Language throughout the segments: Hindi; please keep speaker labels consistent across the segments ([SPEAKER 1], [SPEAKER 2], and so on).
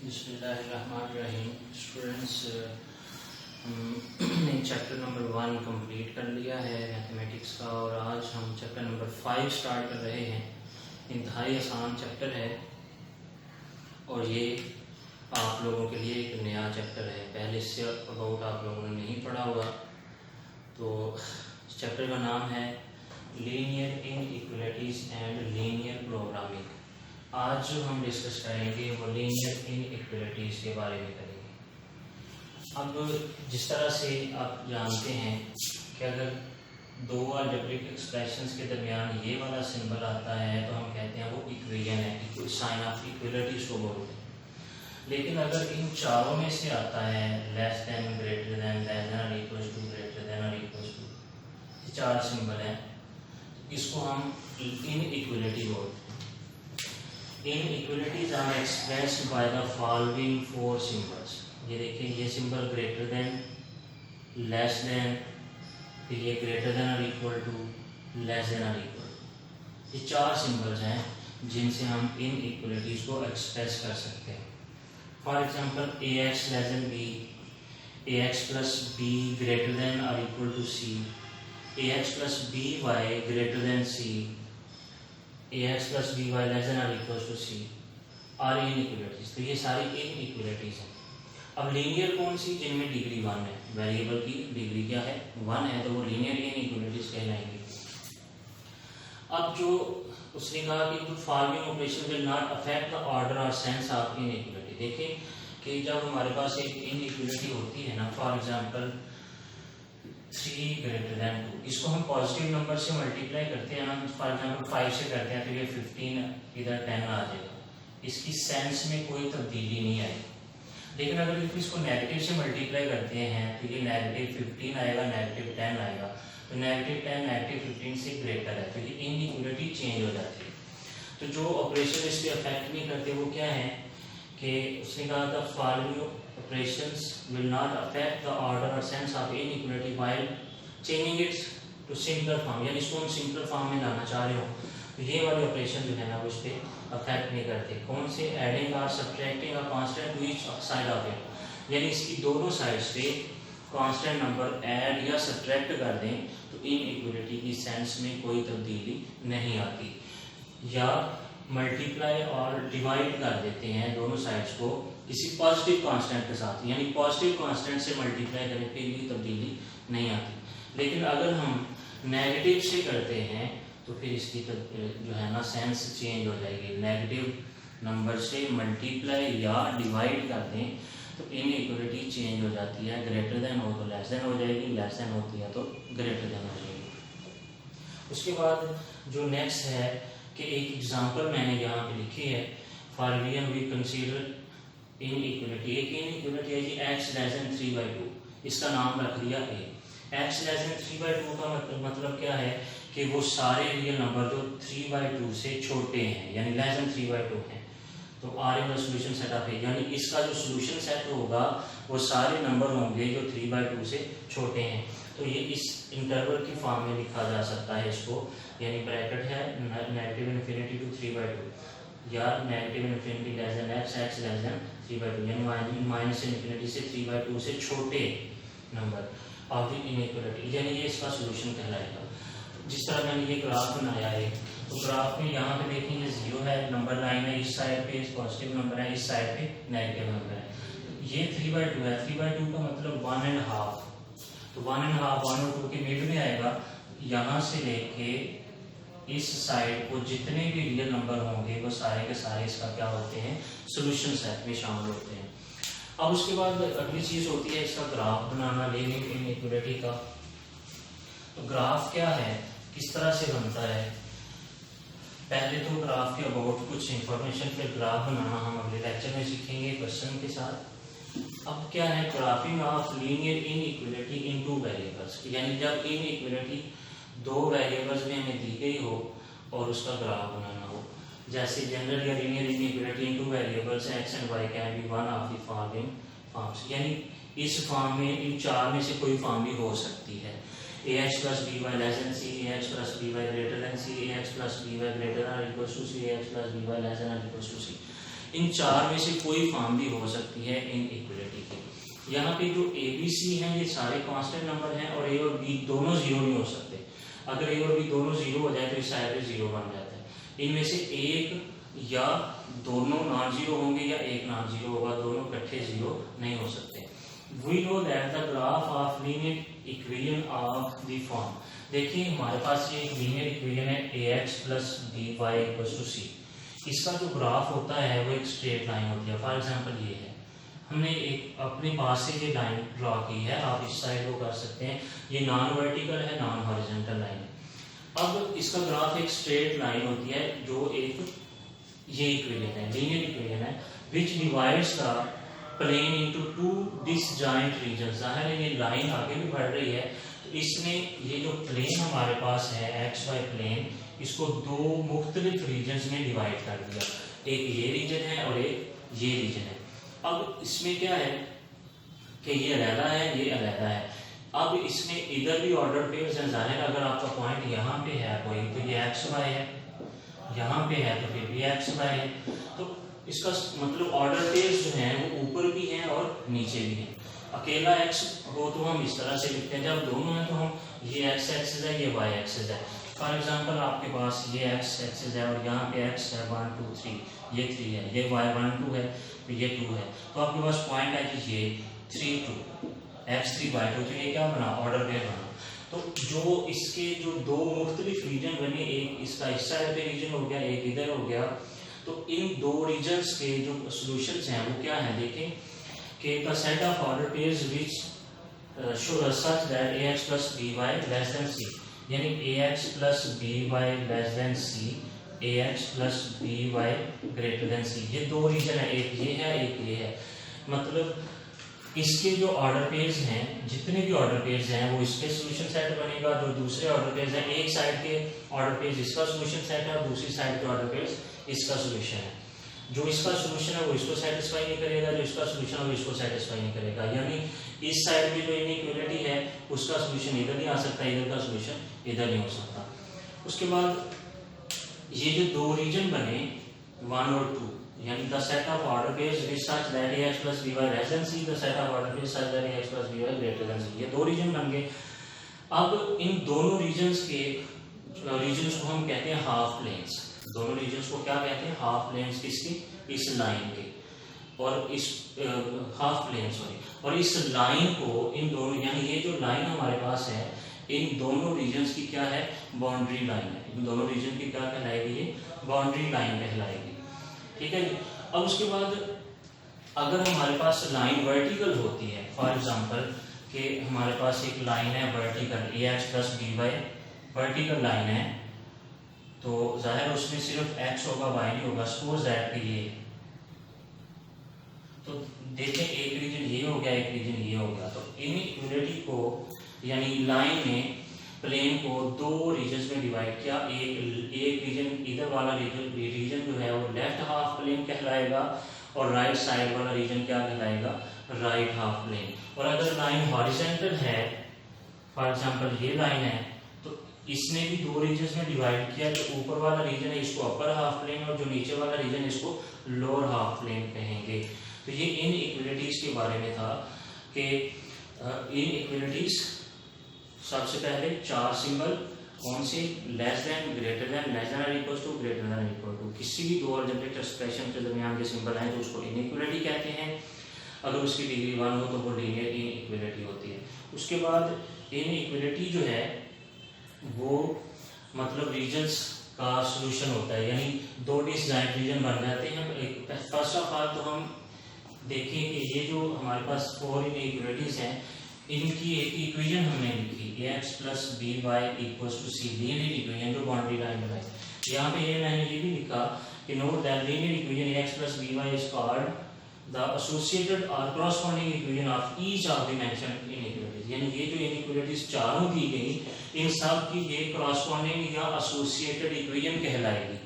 [SPEAKER 1] बिस्मिल्लाहिर्रहमानिर्रहीम। स्टूडेंट्स, हमने चैप्टर नंबर 1 कंप्लीट कर लिया है मैथमेटिक्स का और आज हम चैप्टर नंबर 5 स्टार्ट कर रहे हैं। इंतहाई आसान चैप्टर है और ये आप लोगों के लिए एक नया चैप्टर है। पहले इससे अबाउट आप लोगों ने नहीं पढ़ा होगा। तो इस चैप्टर का नाम है linear inequalities and linear programming. आज जो हम डिस्कस करेंगे वो लीनियर इनइक्वालिटीज के बारे में करेंगे। अब जिस तरह से आप जानते हैं कि अगर दो अलजेब्रिक एक्सप्रेशंस के दरमियान ये वाला सिंबल आता है तो हम कहते हैं वो इक्वेशन है, साइन ऑफ इक्वलिटी को बोलते हैं। लेकिन अगर इन चारों में से आता है less than, greater than, less than और इक्वल टू, ग्रेटर देन और इक्वल टू, ये चार सिंबल हैं, इसको हम इनइक्वालिटी बोलते हैं। Inequalities are expressed by the following 4 symbols। ये देखिए, ये symbol greater than, less then, फिर ये ग्रेटर देन और इक्वल टू, लेस देन और इक्वल टू, ये चार सिंबल्स हैं जिनसे हम इनइक्वालिटीज को एक्सप्रेस कर सकते हैं। For example ax less than b, ax plus b greater than और equal to c, ax plus by greater than c, ax plus by less than और equal to c are inequalities. तो ये सारी इनइक्वालिटीज हैं। अब लीनियर कौन सी? जिनमें डिग्री 1 है, वेरिएबल की डिग्री क्या है? 1 है, तो वो लीनियर इनइक्वालिटीज कहलाएंगे। अब जो उसने कहा कि following operation will not affect the order और सेंस ऑफ इनइक्वालिटी। देखें कि जब हमारे पास एक इनइक्वालिटी होती है ना, फॉर एग्जांपल 3 ग्रेटर देन 2, इसको हम पॉजिटिव नंबर से मल्टीप्लाई करते हैं ना, फॉर एग्जांपल 5 से करते हैं तो ये 15 इधर 10 आ जाएगा, इसकी सेंस में कोई तब्दीली नहीं आएगी। लेकिन अगर इसको नेगेटिव से मल्टीप्लाई करते हैं तो ये नेगेटिव 15 आएगा, नेगेटिव 10 आएगा, तो नेगेटिव 10 नेगेटिव 15 से ग्रेटर है, तो ये इनइक्वालिटी चेंज हो जाती है। तो जो ऑपरेशन इसके अफेक्ट नहीं करते वो क्या है कि उसने कहा था following operations will not affect the order or sense of inequality while changing it to simpler form। यानी इसको हम सिंपल फॉर्म में लाना चाह रहे हो तो ये वाले ऑपरेशन जो है ना वो इस पर अफेक्ट नहीं करते। कौन से? एडिंग और subtracting a constant to each side of it, यानी इसकी दोनों साइड्स पे कांस्टेंट नंबर ऐड या सब्ट्रैक्ट कर दें तो इनइक्वालिटी की सेंस में कोई तब्दीली नहीं आती। या मल्टीप्लाई और डिवाइड कर देते हैं दोनों साइड्स को किसी पॉजिटिव कांस्टेंट के साथ, यानी पॉजिटिव कांस्टेंट से मल्टीप्लाई करने पे भी तब्दीली नहीं आती। लेकिन अगर हम नेगेटिव से करते हैं तो फिर इसकी जो है ना सेंस चेंज हो जाएगी। नेगेटिव नंबर से मल्टीप्लाई या डिवाइड कर दें तो इनइक्वालिटी चेंज हो जाती है। ग्रेटर देन हो तो लेस देन हो जाएगी, लेस देन होती है तो ग्रेटर देन हो जाएगी। उसके बाद जो नेक्स्ट है कि एक एग्जांपल मैंने यहाँ पे लिखी है। फॉर वी कंसीडर इनइक्वालिटी, एक इनइक्वालिटी है जी x लेस देन 3/2, इसका नाम रख दिया a। x लेस देन 3/2 का मतलब क्या है कि वो सारे रियल नंबर जो 3/2 से छोटे हैं यानी लेस देन 3/2 हैं, तो are in the solution set of a, यानी इसका जो सॉल्यूशन सेट होगा वो सारे नंबर होंगे जो 3/2 से छोटे हैं। तो ये इस इंटरवल की फॉर्म में लिखा जा सकता है इसको, यानी ब्रैकेट है नेगेटिव इन्फिनिटी टू 3/2 या negative infinity less than x less than 3/2, यानी माइनस इन्फिनिटी से 3/2 से छोटे नंबर ऑफ द इनइक्वालिटी, यानी ये इसका सॉल्यूशन कहलाएगा। जिस तरह मैंने ये ग्राफ बनाया है तो ग्राफ में यहाँ पे देखेंगे 0 है, नंबर लाइन है, इस साइड पे पॉजिटिव नंबर है, इस साइड पे नेगेटिव नंबर है। ये 3/2 है, 3/2 का मतलब 1.5, तो 1.5 1 और 2 के मिड में आएगा। यहाँ से लेके इस साइड को जितने भी रियल नंबर होंगे वो सारे के सारे इसका क्या होते हैं? सॉल्यूशन सेट में शामिल होते हैं। अब उसके बाद अगली चीज होती है इसका ग्राफ बनाना लीनियर इनइक्वालिटी का। तो ग्राफ क्या है, किस तरह से बनता है? पहले तो ग्राफ के अबाउट कुछ इंफॉर्मेशन, फिर ग्राफ बनाना हम अगले लेक्चर में सीखेंगे क्वेश्चन के साथ। अब क्या है? Graphic of linear inequality in 2 variables, यानी जब इनइक्वालिटी 2 वेरिएबल्स में हमें दी गई हो और उसका ग्राफ बनाना हो। जैसे जनरल या linear inequality in 2 variables x and y can be one of the following forms, यानी इस फॉर्म में इन चार में से कोई फॉर्म भी हो सकती है। ax plus by less than c, ax plus by greater than c, ax plus by greater than और equal to c, ax plus by less than और इक्वल टू c। इन चार में से कोई फॉर्म भी हो सकती है इनइक्वलिटी की। यहाँ पे जो ए बी सी हैं ये सारे कांस्टेंट नंबर हैं और ए और बी दोनों जीरो नहीं हो सकते। अगर ए और बी दोनों जीरो हो जाए तो इस साइड पे जीरो बन जाता है। इनमें से एक या दोनों नॉन जीरो होंगे या एक नॉन जीरो होगा, दोनों इकट्ठे जीरो नहीं हो सकते। We know that the graph of linear equation of the form, देखिए हमारे पास ये एक लीनियर इक्वेशन है ax plus by equal to c। इसका जो ग्राफ होता है वो एक स्ट्रेट लाइन होती है। फॉर एग्जांपल ये है, हमने एक अपने पास से ये लाइन ड्रॉ की है, आप इस साइड को कर सकते हैं, ये नॉन वर्टिकल है, नॉन हॉरिजॉन्टल लाइन है। अब इसका ग्राफ एक स्ट्रेट लाइन होती है जो एक ये इक्वेशन है, लीनियर इक्वेशन है, which divides the plane into two disjoint region. जाहिर है ये लाइन आगे भी बढ़ रही है, तो इसने ये जो प्लेन हमारे पास है एक्स वाई प्लेन, इसको दो मुख्तलिफ रीजन्स में डिवाइड कर दिया। एक ये रीजन है और एक ये रीजन है। अब इसमें क्या है कि ये अलग है, ये अलग है। अब इसमें इधर भी ऑर्डर पेयर्स हैं। जाहिर है अगर आपका पॉइंट यहाँ पे है कोई, तो ये एक्स वाई है, यहाँ पे है तो फिर भी एक्स वाई है। तो इसका मतलब ऑर्डर पेयर्स जो हैं वो ऊपर भी हैं और नीचे भी हैं। अकेला एक्स हो तो हम इस तरह से लिखते हैं, जब दोनों हैं तो हम ये एक्स एक्सिस है, ये वाई एक्सिस है। फॉर एग्जांपल आपके पास ये एक्स एक्सिस है और यहाँ पे एक्स है 1 2 3, ये 3 है, ये वाई 1 2 है, तो ये 2 है। तो आपके पास पॉइंट है कि ये 3 2 एक्स 3 वाई 2, तो ये क्या बना, ऑर्डर पेयर बना। तो जो इसके जो दो मुख्तलिफ रीजन बने, एक इसका इस साइड पे रीजन हो गया, एक इधर हो गया, तो इन दो रीजन्स के जो सॉल्यूशंस हैं वो क्या हैं, देखें कि the set of order pairs which such that ax plus by less than c, यानी ax plus by less than c, ax plus by greater than c। ये दो रीजन है, एक ये है एक ये है। मतलब इसके जो ऑर्डर पेयर्स हैं, जितने भी ऑर्डर पेयर्स हैं वो इसके सॉल्यूशन सेट बनेगा। जो दूसरे ऑर्डर पेयर्स हैं, एक साइड के ऑर्डर पेयर्स इसका सॉल्यूशन सेट है और दूसरी साइड के ऑर्डर पेयर्स इसका सॉल्यूशन है। जो इसका सॉल्यूशन है वो इसको सेटिस्फाई नहीं करेगा, जो इसका सॉल्यूशन है वो इसको सेटिस्फाई नहीं करेगा। यानी इस साइड में जो इनइक्वालिटी है उसका सॉल्यूशन इधर नहीं आ सकता, इधर का सॉल्यूशन इधर नहीं हो सकता। उसके बाद ये जो दो रीजन बने 1 और 2, यानी the set of order pairs which such that ax plus by less than c, the set of order pairs such that ax plus by greater than c, ये दो रीजन बन गए। अब इन दोनों रीजन्स के रीजन्स को हम कहते हैं हाफ प्लेन्स। दोनों रीजन्स को क्या कहते हैं, हाफ प्लेन्स। किसकी, इस लाइन के और इस हाफ प्लेन सॉरी, और इस लाइन को इन दोनों, यानी ये जो लाइन हमारे पास है इन दोनों रीजन्स की क्या है, बाउंड्री लाइन है। इन दोनों रीजन की क्या कहलाएगी, ये बाउंड्री लाइन कहलाएगी। ठीक है। अब उसके बाद अगर हमारे पास लाइन वर्टिकल होती है, फॉर एग्जांपल कि हमारे पास एक लाइन है vertical ax plus by, vertical line है, तो जाहिर है उसमें सिर्फ x होगा y नहीं होगा। सपोज दैट कि ये, तो देखें एक रीजन ये हो गया, एक रीजन ये हो गया, तो इनइक्वालिटी को यानी लाइन में प्लेन को दो रीजन्स में डिवाइड किया। एक रीजन इधर वाला रीजन जो है वो लेफ्ट हाफ प्लेन कहलाएगा और राइट साइड वाला रीजन क्या कहलाएगा, राइट हाफ प्लेन। और अगर लाइन हॉरिजॉन्टल है, फॉर एग्जांपल ये लाइन है, तो इसने भी दो रीजन्स में डिवाइड किया। जो ऊपर वाला रीजन है इसको अपर हाफ प्लेन और जो नीचे वाला रीजन इसको लोअर हाफ प्लेन कहेंगे। तो ये इनइक्वालिटीज के बारे में था कि इनइक्वालिटीज सबसे पहले चार सिंबल कौन से, less than, greater than, less than और equal to, greater than equal to. किसी भी दो अलजेब्रिक एक्सप्रेशन के दरमियान के सिंबल हैं तो उसको इनइक्वालिटी कहते हैं। अगर उसकी डिग्री 1 हो तो वो लीनियर इनइक्वालिटी होती है। उसके बाद इनइक्वालिटी जो है वो मतलब रीजन्स का सॉल्यूशन होता है, यानी दो डिसजॉइंट रीजन बन जाते हैं। फर्स्ट ऑफ ऑल तो हम देखें कि ये जो हमारे पास 4 इनइक्वालिटीज हैं इनकी एक इक्वेशन हमने लिखी, ax plus by equals to c, linear equation जो बाउंड्री लाइन बनाई। यहाँ पे ये मैंने ये भी लिखा कि note that linear equation ax plus by is called the associated और corresponding equation of each of the mentioned inequalities. यानी ये जो इनइक्वालिटीज चारों दी गई इन सब की ये कॉरस्पॉन्डिंग या एसोसिएटेड इक्वेशन कहलाएगी,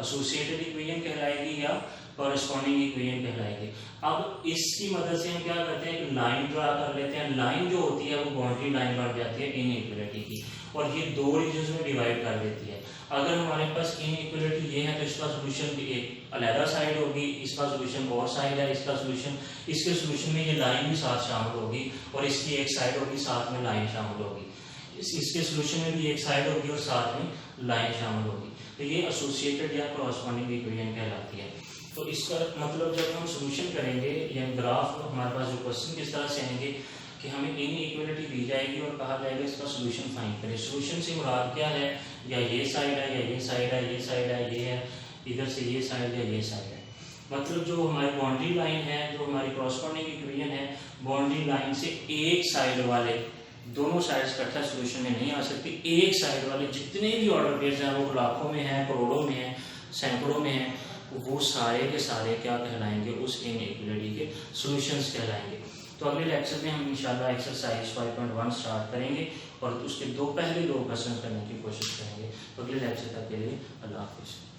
[SPEAKER 1] एसोसिएटेड इक्वेशन कहलाएगी या कॉरेस्पॉन्डिंग इक्वेशन कहलाएंगे। अब इसकी मदद से हम क्या करते हैं, एक लाइन ड्रा कर लेते हैं। लाइन जो होती है वो बाउंड्री लाइन बन जाती है इनइक्वलिटी की, और ये दो रीजन्स में डिवाइड कर देती है। अगर हमारे पास इनइक्वलिटी ये है तो इसका सोल्यूशन भी एक अलग साइड होगी, इसका सोल्यूशन और साइड है, इसका सोल्यूशन, इसके सोल्यूशन में ये लाइन भी साथ शामिल होगी, और इसकी एक साइड होगी साथ में लाइन शामिल होगी, इसके सोल्यूशन में भी एक साइड होगी और साथ में लाइन शामिल होगी। तो ये एसोसिएटेड या कॉरेस्पॉन्डिंग इक्वेशन कहलाती है। तो इसका मतलब जब हम सोल्यूशन करेंगे या ग्राफ, हमारे पास जो क्वेश्चन किस तरह से आएंगे कि हमें इनइक्वलिटी दी जाएगी और कहा जाएगा इसका सोल्यूशन फाइंड करें। सोल्यूशन से मुराद क्या है, या ये साइड है, या ये साइड है, ये साइड है, ये है, इधर से ये साइड है, ये साइड है। मतलब जो हमारी बाउंड्री लाइन है, जो हमारी कॉरेस्पॉन्डिंग इक्वेशन है, बाउंड्री लाइन से एक साइड वाले, दोनों साइड्स इकट्ठा सोल्यूशन में नहीं आ सकती, एक साइड वाले जितने भी ऑर्डर पेयर्स हैं, वो लाखों में हैं, करोड़ों में हैं, सैकड़ों में हैं, वो सारे के सारे क्या कहलाएंगे, उस इनइक्वलिटी के सॉल्यूशंस कहलाएंगे। तो अगले लेक्चर में हम इंशाल्लाह एक्सरसाइज 5.1 स्टार्ट करेंगे और उसके पहले दो क्वेश्चन करने की कोशिश करेंगे। तो अगले लेक्चर तक के लिए अल्लाह हाफिज़।